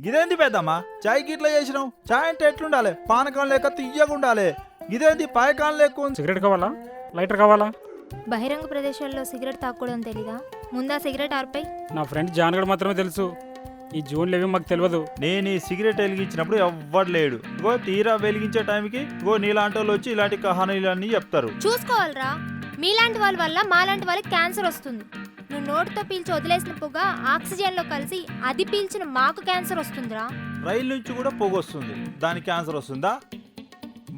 ఇదేంది పెద్దమ్మా చాయ్ గిట్లా చేసినావు? చాయ్ అంటే ఎట్లుండాలి? పానకం లేక తియ్యగా ఉండాలి. ఇదేంది పాయకాలం లేకు? సిగరెట్ కావాలా, లైటర్ కావాలా? బహిరంగ ప్రదేశాల్లో సిగరెట్ తాగకూడదని తెలీదా? ముందా సిగరెట్ ఆర్పై. నా ఫ్రెండ్ జాన్గడ్ మాత్రమే తెలుసు, ఈ జోన్లు ఏమీ మాకు తెలియదు. నేను ఈ సిగరెట్ వెలిగించినప్పుడు ఎవ్వడు లేడు. గో తీరా వెలిగించే టైంకి గో నీలాంటి వాళ్ళు వచ్చి ఇలాంటి కహానీలన్నీ చెప్తారు. చూసుకోవాలరా, మీలాంటి వాళ్ళ వల్ల మాలాంటి వాళ్ళకి క్యాన్సర్ వస్తుంది. నువ్వు నోటితో పీల్చి వదిలేసిన పొగ ఆక్సిజన్లో కలిసి అది పీల్చిన మాకు క్యాన్సర్ వస్తుందిరా. రైలు నుంచి కూడా పొగ వస్తుంది, దానికి క్యాన్సర్ వస్తుందా?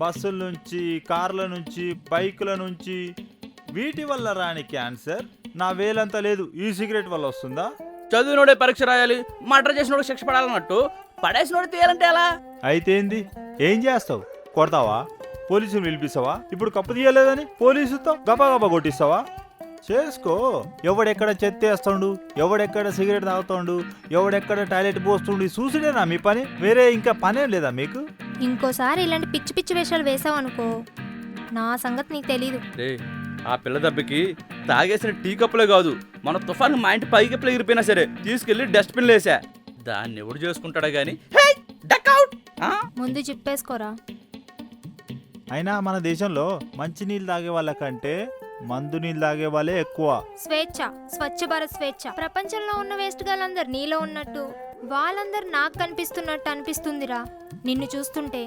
బస్సుల నుంచి, కార్ల నుంచి, బైకుల నుంచి, వీటి వల్ల రాని క్యాన్సర్ నా వేలంతా లేదు, ఈ సిగరెట్ వల్ల వస్తుందా? చదివినోడే పరీక్ష రాయాలి, మర్డర్ చేసినోడు శిక్ష పడాలన్నట్టు పడేసినోడు తీయాలంటే ఎలా? అయితే ఏంది? ఏం చేస్తావు? కొడతావా? పోలీసులు పిలిపిస్తావా? ఇప్పుడు కప్పు తీయలేదని పోలీసుతో గబా గబా కొట్టిస్తావా? చేసుకో. ఎవడెక్కడ చెత్త వేస్తాడు, ఎవడెక్కడ సిగరెట్ తాగుతాడు, ఎవడెక్కడ టాయిలెట్ పోస్తుండు, చూసుడేనా మీ పని? వేరే ఇంకా పనేం లేదా మీకు? ఇంకోసారి ఇలాంటి పిచ్చి పిచ్చి వేషాలు వేసావు అనుకో, నా సంగతి నీకు తెలీదు. ఆ పిల్ల దెబ్బకి తాగేసిన టీ కప్పులే కాదు, మన తుఫాన్ మా ఇంటి పై కప్పులు ఎగిరిపోయినా సరే తీసుకెళ్లి డస్ట్బిన్ వేసా. దాన్ని ఎవడు చేసుకుంటాడా గానీ ముందు చిప్పేసుకోరా. అయినా మన దేశంలో మంచి నీళ్ళు తాగే వాళ్ళకంటే మందు నీళ్ళు తాగే వాళ్ళే ఎక్కువ. స్వేచ్ఛ, స్వచ్ఛ భారత్ స్వేచ్ఛ. ప్రపంచంలో ఉన్న వేస్ట్ గాళ్ళందరు నీలో ఉన్నట్టు వాళ్ళందరూ నాకు కనిపిస్తున్నట్టు అనిపిస్తుందిరా నిన్ను చూస్తుంటే.